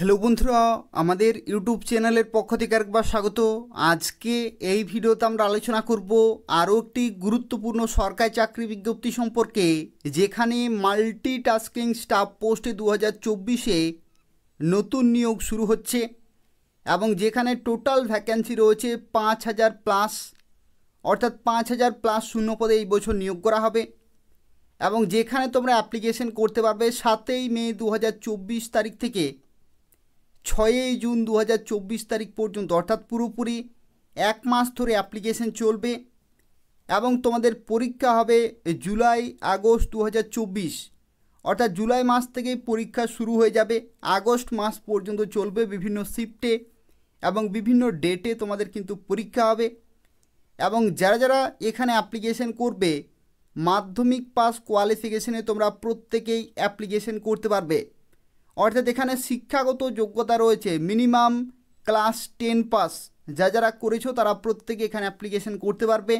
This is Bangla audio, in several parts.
হ্যালো বন্ধুরা, আমাদের ইউটিউব চ্যানেলের পক্ষ থেকে একবার স্বাগত। আজকে এই ভিডিওতে আমরা আলোচনা করব আরও একটি গুরুত্বপূর্ণ সরকারি চাকরি বিজ্ঞপ্তি সম্পর্কে, যেখানে মাল্টিটাস্কিং স্টাফ পোস্টে 2024-এ নতুন নিয়োগ শুরু হচ্ছে এবং যেখানে টোটাল ভ্যাকেন্সি রয়েছে 5000 প্লাস, অর্থাৎ 5000 প্লাস শূন্য পদে এই বছর নিয়োগ করা হবে এবং যেখানে তোমরা অ্যাপ্লিকেশন করতে পারবে 7ই মে 2024 তারিখ থেকে 6ই জুন 2024 তারিখ পর্যন্ত, অর্থাৎ পুরোপুরি এক মাস ধরে অ্যাপ্লিকেশন চলবে এবং তোমাদের পরীক্ষা হবে জুলাই আগস্ট 2024, অর্থাৎ জুলাই মাস থেকে পরীক্ষা শুরু হয়ে যাবে, আগস্ট মাস পর্যন্ত চলবে। বিভিন্ন শিফটে এবং বিভিন্ন ডেটে তোমাদের কিন্তু পরীক্ষা হবে এবং যারা যারা এখানে অ্যাপ্লিকেশন করবে মাধ্যমিক পাস কোয়ালিফিকেশনে তোমরা প্রত্যেকেই অ্যাপ্লিকেশন করতে পারবে। অর্থাৎ এখানে শিক্ষাগত যোগ্যতা রয়েছে মিনিমাম ক্লাস 10 পাস, যারা করেছো তারা প্রত্যেকে এখানে অ্যাপ্লিকেশন করতে পারবে।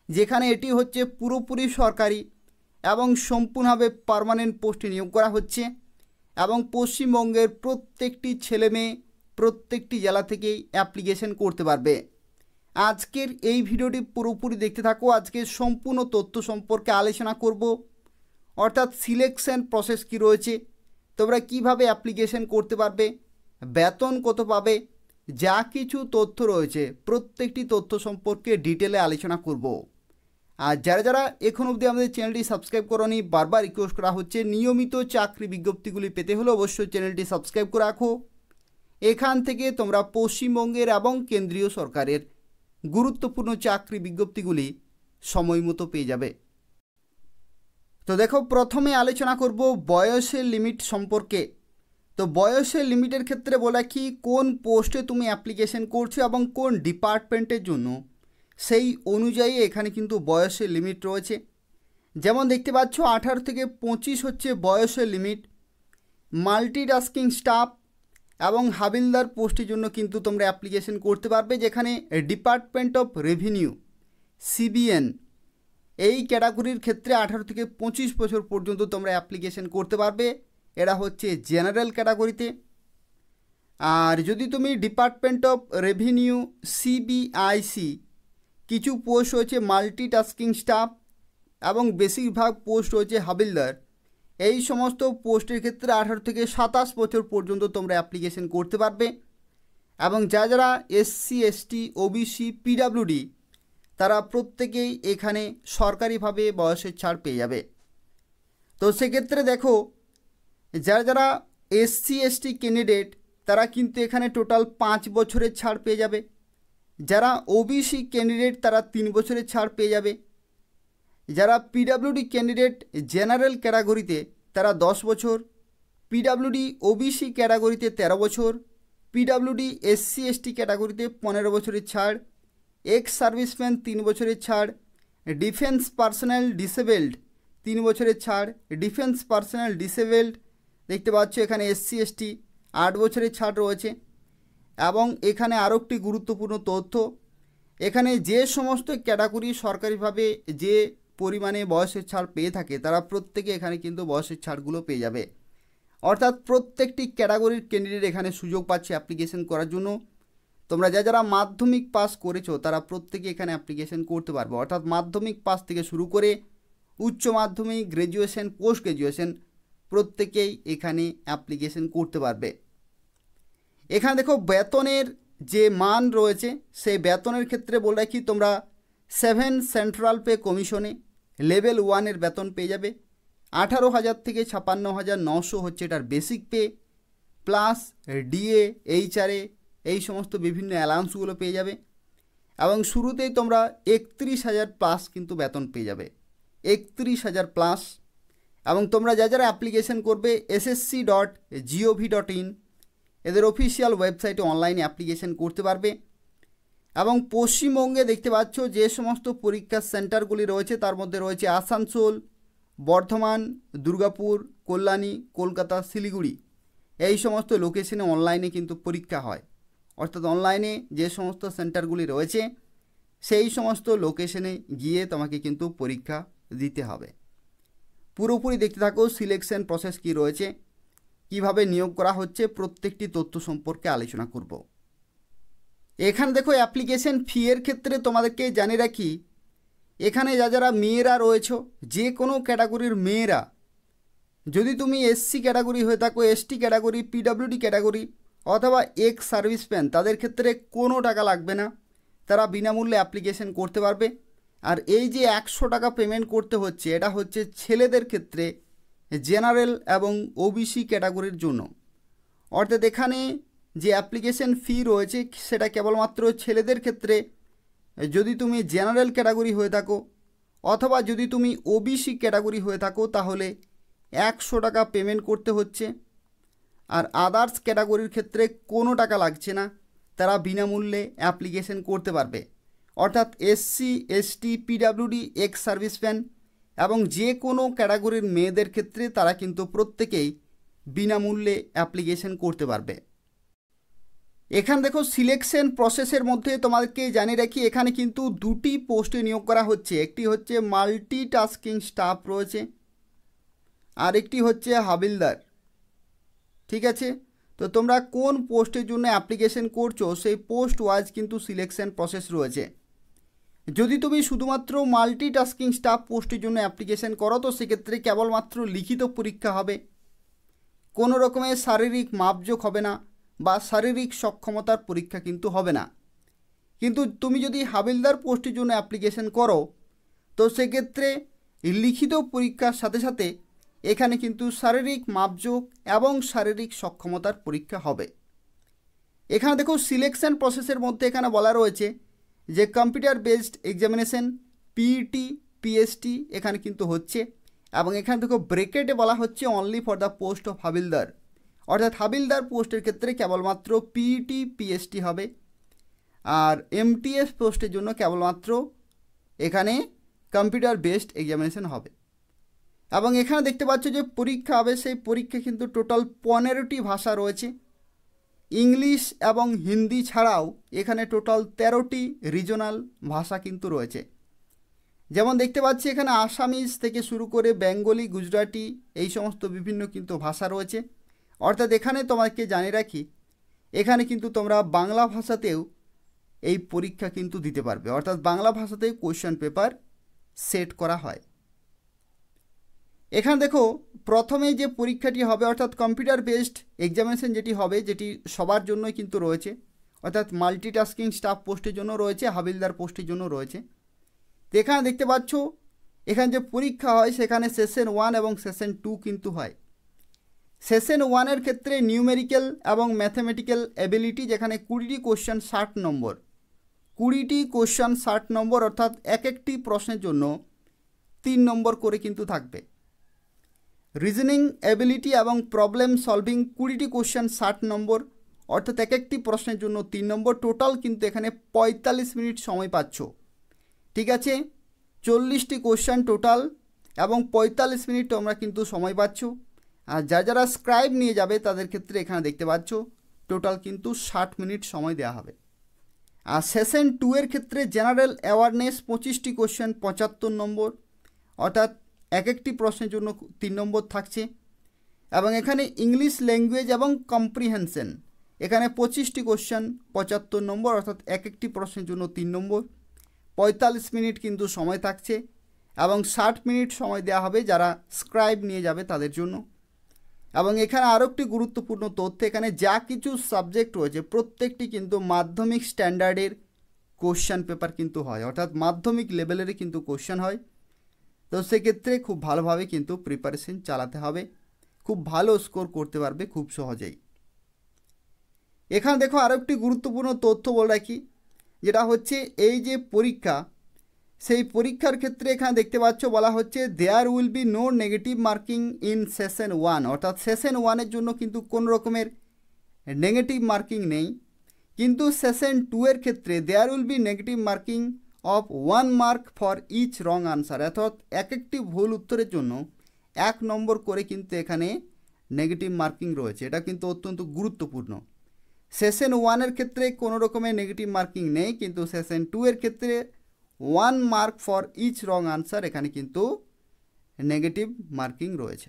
যেখানে এটি হচ্ছে পুরোপুরি সরকারি এবং সম্পূর্ণভাবে পার্মানেন্ট পোস্টে নিয়োগ করা হচ্ছে এবং পশ্চিমবঙ্গের প্রত্যেকটি ছেলে মেয়ে প্রত্যেকটি জেলা থেকেই অ্যাপ্লিকেশন করতে পারবে। আজকের এই ভিডিওটি পুরোপুরি দেখতে থাকো। আজকে সম্পূর্ণ তথ্য সম্পর্কে আলোচনা করব, অর্থাৎ সিলেকশন প্রসেস কী রয়েছে, তোমরা কিভাবে অ্যাপ্লিকেশন করতে পারবে, বেতন কত পাবে, যা কিছু তথ্য রয়েছে প্রত্যেকটি তথ্য সম্পর্কে ডিটেলে আলোচনা করব। আর যারা যারা এখন অবধি আমাদের চ্যানেলটি সাবস্ক্রাইব করোনি, বারবার রিকোয়েস্ট করা হচ্ছে নিয়মিত চাকরি বিজ্ঞপ্তিগুলি পেতে হলে অবশ্যই চ্যানেলটি সাবস্ক্রাইব করে রাখো। এখান থেকে তোমরা পশ্চিমবঙ্গের এবং কেন্দ্রীয় সরকারের গুরুত্বপূর্ণ চাকরি বিজ্ঞপ্তিগুলি সময় মতো পেয়ে যাবে। তো দেখো, প্রথমে আলোচনা করব বয়সের লিমিট সম্পর্কে। তো বয়সের লিমিটের ক্ষেত্রে বলা কি, কোন পোস্টে তুমি অ্যাপ্লিকেশন করছো এবং কোন ডিপার্টমেন্টের জন্য, সেই অনুযায়ী এখানে কিন্তু বয়সের লিমিট রয়েছে। যেমন দেখতে পাচ্ছ 18 থেকে 25 হচ্ছে বয়সের লিমিট। মাল্টিটাস্কিং স্টাফ এবং হাবিলদার পোস্টের জন্য কিন্তু তোমরা অ্যাপ্লিকেশন করতে পারবে, যেখানে ডিপার্টমেন্ট অফ রেভিনিউ সিবিএন এই ক্যাটাগরির ক্ষেত্রে 18 থেকে 25 বছর পর্যন্ত তোমরা অ্যাপ্লিকেশন করতে পারবে। এরা হচ্ছে জেনারেল ক্যাটাগরিতে। আর যদি তুমি ডিপার্টমেন্ট অফ রেভিনিউ সিবিআইসি, কিছু পোস্ট হচ্ছে মাল্টিটাস্কিং স্টাফ এবং বেশিরভাগ পোস্ট হচ্ছে হাবিলদার, এই সমস্ত পোস্টের ক্ষেত্রে 18 থেকে 27 বছর পর্যন্ত তোমরা অ্যাপ্লিকেশন করতে পারবে। এবং যারা এসসি এসটি ওবিসি পিডাব্লিউডি, তারা প্রত্যেকেই এখানে সরকারিভাবে বয়সের ছাড় পেয়ে যাবে। তো সেক্ষেত্রে দেখো, যারা এসসি এসটি ক্যান্ডিডেট তারা কিন্তু এখানে টোটাল 5 বছরের ছাড় পেয়ে যাবে। যারা ওবিসি ক্যান্ডিডেট তারা 3 বছরের ছাড় পেয়ে যাবে। যারা পিডাব্লিউডি ক্যান্ডিডেট জেনারেল ক্যাটাগরিতে তারা 10 বছর, পিডাব্লিউডি ওবিসি ক্যাটাগরিতে 13 বছর, পিডাব্লিউডি এসসি এসটি ক্যাটাগরিতে 15 বছরের ছাড়, এক্স সার্ভিসম্যান 3 বছরের ছাড়, ডিফেন্স পার্সোনাল ডিসেবলড 3 বছরের ছাড়, ডিফেন্স পার্সোনাল ডিসেবলড দেখতে পাচ্ছ এখানে এসসি এসটি 8 বছরের ছাড় রয়েছে। এবং এখানে আরও একটি গুরুত্বপূর্ণ তথ্য, এখানে যে সমস্ত ক্যাটাগরি সরকারিভাবে যে পরিমাণে বয়সের ছাড় পেয়ে থাকে তারা প্রত্যেকে এখানে কিন্তু বয়সের ছাড়গুলো পেয়ে যাবে। অর্থাৎ প্রত্যেকটি ক্যাটাগরির ক্যান্ডিডেট এখানে সুযোগ পাচ্ছে অ্যাপ্লিকেশন করার জন্য। তোমরা যারা মাধ্যমিক পাস করেছো তারা প্রত্যেকে এখানে অ্যাপ্লিকেশন করতে পারবে। অর্থাৎ মাধ্যমিক পাস থেকে শুরু করে উচ্চ মাধ্যমিক, গ্র্যাজুয়েশন, পোস্ট গ্র্যাজুয়েশন প্রত্যেকেই এখানে অ্যাপ্লিকেশন করতে পারবে। এখানে দেখো বেতনের যে মান রয়েছে, সেই বেতনের ক্ষেত্রে বলে রাখি, তোমরা 7 সেন্ট্রাল পে কমিশনে লেভেল 1-এর বেতন পেয়ে যাবে। 18,000 থেকে 56,900 হচ্ছে এটার basic pay, plus DA, HRA এই সমস্ত বিভিন্ন অ্যালাউন্সগুলো পেয়ে যাবে। এবং শুরুতেই তোমরা 31,000 প্লাস কিন্তু বেতন পেয়ে যাবে, 31,000 প্লাস। এবং তোমরা যারা অ্যাপ্লিকেশন করবে ssc.gov.in এদের অফিসিয়াল ওয়েবসাইটে অনলাইনে অ্যাপ্লিকেশন করতে পারবে। এবং পশ্চিমবঙ্গে দেখতে পাচ্ছ যে সমস্ত পরীক্ষার সেন্টারগুলি রয়েছে তার মধ্যে রয়েছে আসানসোল, বর্ধমান, দুর্গাপুর, কল্যাণী, কলকাতা, শিলিগুড়ি, এই সমস্ত লোকেশনে অনলাইনে কিন্তু পরীক্ষা হয়। অর্থাৎ অনলাইনে যে সমস্ত সেন্টারগুলি রয়েছে সেই সমস্ত লোকেশনে গিয়ে তোমাকে কিন্তু পরীক্ষা দিতে হবে। পুরোপুরি দেখতে থাকো সিলেকশন প্রসেস কি রয়েছে। কিভাবে নিয়োগ করা হচ্ছে প্রত্যেকটি তথ্য সম্পর্কে আলোচনা করব। এখানে দেখো অ্যাপ্লিকেশন ফি এর ক্ষেত্রে তোমাদেরকে জানিয়ে রাখি, এখানে যারা মেয়েরা রয়েছে, যে কোনো ক্যাটাগরির মেয়েরা, যদি তুমি এসসি ক্যাটাগরি হয়ে থাকো, এসটি ক্যাটাগরি, পিডব্লিউডি ক্যাটাগরি অথবা এক্স সার্ভিসম্যান, তাদের ক্ষেত্রে কোনো টাকা লাগবে না, তারা বিনামূল্যে অ্যাপ্লিকেশন করতে পারবে। আর এই যে 100 টাকা পেমেন্ট করতে হচ্ছে, এটা হচ্ছে ছেলেদের ক্ষেত্রে জেনারেল এবং ওবিসি ক্যাটাগরির জন্য। অর্থাৎ এখানে যে অ্যাপ্লিকেশন ফি রয়েছে সেটা কেবলমাত্র ছেলেদের ক্ষেত্রে, যদি তুমি জেনারেল ক্যাটাগরি হয়ে থাকো অথবা যদি তুমি ওবিসি ক্যাটাগরি হয়ে থাকো তাহলে 100 টাকা পেমেন্ট করতে হচ্ছে। আর আদার্স ক্যাটাগরির ক্ষেত্রে কোনো টাকা লাগছে না, তারা বিনামূল্যে অ্যাপ্লিকেশন করতে পারবে। অর্থাৎ SC, ST, PWD, ex serviceman এবং যে কোনো ক্যাটাগরির মেয়েদের ক্ষেত্রে তারা কিন্তু প্রত্যেকেই বিনামূল্যে অ্যাপ্লিকেশন করতে পারবে। এখানে দেখো সিলেকশন প্রসেসের মধ্যে তোমাদেরকে জানিয়ে রাখি, এখানে কিন্তু দুটি পোস্টে নিয়োগ করা হচ্ছে। একটি হচ্ছে মাল্টিটাস্কিং স্টাফ রয়েছে, আর একটি হচ্ছে হাবিলদার। ঠিক আছে, তো তোমরা কোন পোস্টের জন্য অ্যাপ্লিকেশন করছো সেই পোস্ট ওয়াইজ কিন্তু সিলেকশন প্রসেস রয়েছে। যদি তুমি শুধুমাত্র মাল্টিটাস্কিং স্টাফ পোস্টের জন্য অ্যাপ্লিকেশন করো তো সেক্ষেত্রে কেবলমাত্র লিখিত পরীক্ষা হবে, কোনো রকমের শারীরিক মাপজোক হবে না বা শারীরিক সক্ষমতার পরীক্ষা কিন্তু হবে না। কিন্তু তুমি যদি হাবিলদার পোস্টের জন্য অ্যাপ্লিকেশন করো তো সেক্ষেত্রে লিখিত পরীক্ষার সাথে সাথে এখানে কিন্তু শারীরিক মাপজোক এবং শারীরিক সক্ষমতার পরীক্ষা হবে। এখানে দেখো সিলেকশন প্রসেসের মধ্যে এখানে বলা রয়েছে যে computer based examination PET, PST এখানে কিন্তু হচ্ছে, এবং এখানে দেখো ব্রেকেটে বলা হচ্ছে only for the post of হাবিলদার। অর্থাৎ হাবিলদার পোস্টের ক্ষেত্রে কেবলমাত্র পিইটি, পিএসটি হবে, আর এমটিএস পোস্টের জন্য কেবলমাত্র এখানে কম্পিউটার বেসড এক্সামিনেশন হবে। এবং এখানে দেখতে পাচ্ছ যে পরীক্ষা হবে, সেই পরীক্ষা কিন্তু টোটাল 15টি ভাষা রয়েছে। ইংলিশ এবং হিন্দি ছাড়াও এখানে টোটাল 13টি রিজনাল ভাষা কিন্তু রয়েছে। যেমন দেখতে পাচ্ছি এখানে আসামিজ থেকে শুরু করে বেঙ্গলি, গুজরাটি এই সমস্ত বিভিন্ন কিন্তু ভাষা রয়েছে। অর্থাৎ এখানে তোমাকে জানিয়ে রাখি, এখানে কিন্তু তোমরা বাংলা ভাষাতেও এই পরীক্ষা কিন্তু দিতে পারবে। অর্থাৎ বাংলা ভাষাতেই কোয়েশ্চেন পেপার সেট করা হয়। এখানে দেখো প্রথমেই যে পরীক্ষাটি হবে অর্থাৎ কম্পিউটার বেসড এক্সামিনেশন যেটি হবে, যেটি সবার জন্যই কিন্তু রয়েছে, অর্থাৎ মাল্টিটাস্কিং স্টাফ পোস্টের জন্য রয়েছে, হাবিলদার পোস্টের জন্য রয়েছে। তো এখানে দেখতে পাচ্ছ এখানে যে পরীক্ষা হয় সেখানে সেশন 1 এবং সেশন 2 কিন্তু হয়। সেশন 1-এর ক্ষেত্রে নিউমেরিক্যাল এবং ম্যাথমেটিক্যাল এবিলিটি, যেখানে 20টি কোশ্চেন 60 নম্বর, 20টি কোশ্চেন 60 নম্বর, অর্থাৎ এক একটি প্রশ্নের জন্য 3 নম্বর করে কিন্তু থাকবে। রিজনিং এবিলিটি এবং প্রবলেম সলভিং 20টি কোশ্চেন 60 নম্বর, অর্থাৎ এক একটি প্রশ্নের জন্য 3 নম্বর। টোটাল কিন্তু এখানে 45 মিনিট সময় পাচ্ছ। ঠিক আছে, 40টি কোশ্চেন টোটাল এবং 45 মিনিট তোমরা কিন্তু সময় পাচ্ছ। আর যারা স্ক্রাইব নিয়ে যাবে তাদের ক্ষেত্রে এখানে দেখতে পাচ্ছ টোটাল কিন্তু 60 মিনিট সময় দেওয়া হবে। আর সেশন 2-এর ক্ষেত্রে জেনারেল অ্যাওয়ারনেস 25টি কোশ্চেন 75 নম্বর, অর্থাৎ এক একটি প্রশ্নের জন্য 3 নম্বর থাকছে। এবং এখানে ইংলিশ ল্যাঙ্গুয়েজ এবং কম্প্রিহেনশন এখানে 25টি কোশ্চেন 75 নম্বর, অর্থাৎ এক একটি প্রশ্নের জন্য 3 নম্বর। 45 মিনিট কিন্তু সময় থাকছে এবং 60 মিনিট সময় দেওয়া হবে যারা স্ক্রাইব নিয়ে যাবে তাদের জন্য। এবং এখানে আরও একটি গুরুত্বপূর্ণ তথ্য, এখানে যা কিছু সাবজেক্ট রয়েছে প্রত্যেকটি কিন্তু মাধ্যমিক স্ট্যান্ডার্ডের কোশ্চেন পেপার কিন্তু হয়, অর্থাৎ মাধ্যমিক লেভেলেরই কিন্তু কোশ্চেন হয়। তো সেক্ষেত্রে খুব ভালোভাবে কিন্তু প্রিপারেশন চালাতে হবে, খুব ভালো স্কোর করতে পারবে খুব সহজেই। এখানে দেখো আরও একটি গুরুত্বপূর্ণ তথ্য বলে রাখি, যেটা হচ্ছে এই যে পরীক্ষা, সেই পরীক্ষার ক্ষেত্রে এখানে দেখতে পাচ্ছ বলা হচ্ছে there will be no negative marking in session 1, অর্থাৎ সেশন 1-এর জন্য কিন্তু কোনো রকমের নেগেটিভ মার্কিং নেই। কিন্তু সেশন 2-এর ক্ষেত্রে there will be negative marking of 1 mark for each wrong answer, অর্থাৎ এক একটি ভুল উত্তরের জন্য 1 নম্বর করে কিন্তু এখানে নেগেটিভ মার্কিং রয়েছে। এটা কিন্তু অত্যন্ত গুরুত্বপূর্ণ। সেশন 1-এর ক্ষেত্রে কোনো রকমের নেগেটিভ মার্কিং নেই, কিন্তু সেশন 2-এর ক্ষেত্রে 1 mark for each wrong answer এখানে কিন্তু নেগেটিভ মার্কিং রয়েছে।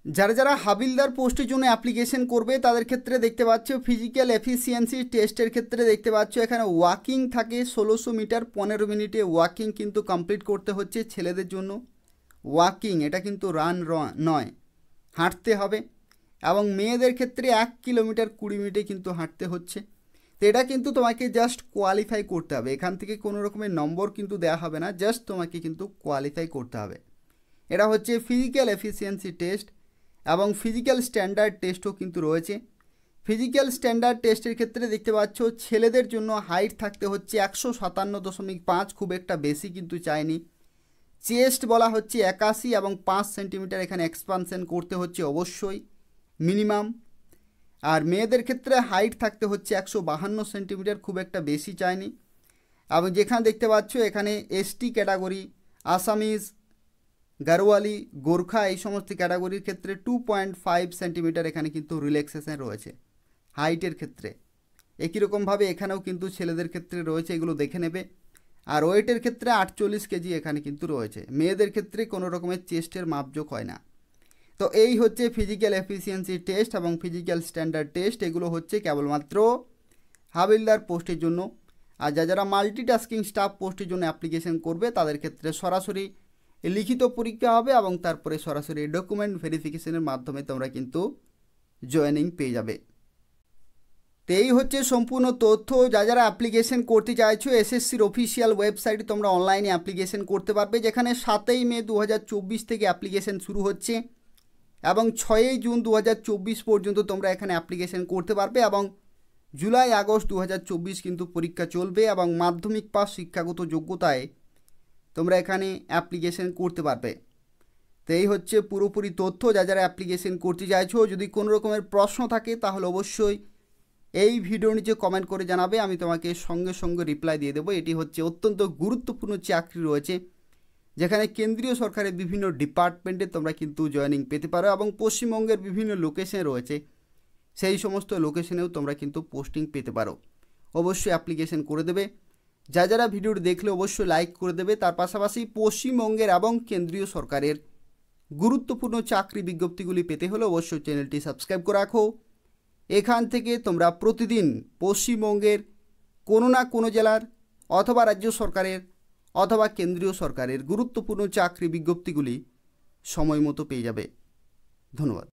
যারা যারা হাবিলদার পোস্টের জন্য অ্যাপ্লিকেশন করবে তাদের ক্ষেত্রে দেখতে পাচ্ছ ফিজিক্যাল এফিসিয়েন্সি টেস্টের ক্ষেত্রে দেখতে পাচ্ছ এখানে ওয়াকিং থাকে 1600 মিটার 15 মিনিটে ওয়াকিং কিন্তু কমপ্লিট করতে হচ্ছে ছেলেদের জন্য। ওয়াকিং, এটা কিন্তু রান নয়, হাঁটতে হবে। এবং মেয়েদের ক্ষেত্রে 1 কিলোমিটার 20 মিনিটে কিন্তু হাঁটতে হচ্ছে। তো এটা কিন্তু তোমাকে জাস্ট কোয়ালিফাই করতে হবে, এখান থেকে কোনো রকমের নম্বর কিন্তু দেওয়া হবে না, জাস্ট তোমাকে কিন্তু কোয়ালিফাই করতে হবে। এটা হচ্ছে ফিজিক্যাল এফিসিয়েন্সি টেস্ট এবং ফিজিক্যাল স্ট্যান্ডার্ড টেস্টও কিন্তু রয়েছে। ফিজিক্যাল স্ট্যান্ডার্ড টেস্টের ক্ষেত্রে দেখতে পাচ্ছ ছেলেদের জন্য হাইট থাকতে হচ্ছে 157.5, খুব একটা বেশি কিন্তু চায়নি। চেস্ট বলা হচ্ছে 81 এবং 5 সেন্টিমিটার এখানে এক্সপানশন করতে হচ্ছে অবশ্যই মিনিমাম। আর মেয়েদের ক্ষেত্রে হাইট থাকতে হচ্ছে 152 সেন্টিমিটার, খুব একটা বেশি চায়নি। এবং যেখানে দেখতে পাচ্ছ এখানে ST category, Assamese, Garhwali, Gorkha এই সমস্ত ক্যাটাগরির ক্ষেত্রে 2.5 সেন্টিমিটার এখানে কিন্তু রিল্যাক্সেশন রয়েছে হাইটের ক্ষেত্রে। একই রকমভাবে এখানেও কিন্তু ছেলেদের ক্ষেত্রে রয়েছে, এগুলো দেখে নেবে। আর ওয়েটের ক্ষেত্রে 48 কেজি এখানে কিন্তু রয়েছে। মেয়েদের ক্ষেত্রে কোনো রকমের চেস্টের মাপজোক হয় না। তো এই হচ্ছে ফিজিক্যাল এফিসিয়েন্সি টেস্ট এবং ফিজিক্যাল স্ট্যান্ডার্ড টেস্ট, এগুলো হচ্ছে কেবলমাত্র হাবিলদার পোস্টের জন্য। আর যারা মাল্টিটাস্কিং স্টাফ পোস্টের জন্য অ্যাপ্লিকেশন করবে তাদের ক্ষেত্রে সরাসরি লিখিত পরীক্ষা হবে এবং তারপরে সরাসরি ডকুমেন্ট ভেরিফিকেশনের মাধ্যমে তোমরা কিন্তু জয়েনিং পেয়ে যাবে। তো এই হচ্ছে সম্পূর্ণ তথ্য। যারা অ্যাপ্লিকেশন করতে চাইছো এসএসসির অফিসিয়াল ওয়েবসাইটে তোমরা অনলাইনে অ্যাপ্লিকেশন করতে পারবে, যেখানে 7ই মে 2024 থেকে অ্যাপ্লিকেশন শুরু হচ্ছে এবং 6ই জুন 2024 পর্যন্ত তোমরা এখানে অ্যাপ্লিকেশন করতে পারবে এবং জুলাই আগস্ট 2024 কিন্তু পরীক্ষা চলবে এবং মাধ্যমিক পাস শিক্ষাগত যোগ্যতায় তোমরা এখানে অ্যাপ্লিকেশন করতে পারবে। তো এই হচ্ছে পুরোপুরি তথ্য। যারা অ্যাপ্লিকেশন করতে চাইছো, যদি কোনো রকমের প্রশ্ন থাকে তাহলে অবশ্যই এই ভিডিও নিচে কমেন্ট করে জানাবে, আমি তোমাকে সঙ্গে সঙ্গে রিপ্লাই দিয়ে দেবো। এটি হচ্ছে অত্যন্ত গুরুত্বপূর্ণ চাকরি রয়েছে, যেখানে কেন্দ্রীয় সরকারের বিভিন্ন ডিপার্টমেন্টে তোমরা কিন্তু জয়েনিং পেতে পারো এবং পশ্চিমবঙ্গের বিভিন্ন লোকেশন রয়েছে, সেই সমস্ত লোকেশনেও তোমরা কিন্তু পোস্টিং পেতে পারো। অবশ্যই অ্যাপ্লিকেশন করে দেবে। যারা ভিডিওটি দেখলে অবশ্যই লাইক করে দেবে। তার পাশাপাশি পশ্চিমবঙ্গের এবং কেন্দ্রীয় সরকারের গুরুত্বপূর্ণ চাকরি বিজ্ঞপ্তিগুলি পেতে হলে অবশ্যই চ্যানেলটি সাবস্ক্রাইব করে রাখো। এখান থেকে তোমরা প্রতিদিন পশ্চিমবঙ্গের কোনো না কোনো জেলার অথবা রাজ্য সরকারের অথবা কেন্দ্রীয় সরকারের গুরুত্বপূর্ণ চাকরি বিজ্ঞপ্তিগুলি সময় মতো পেয়ে যাবে। ধন্যবাদ।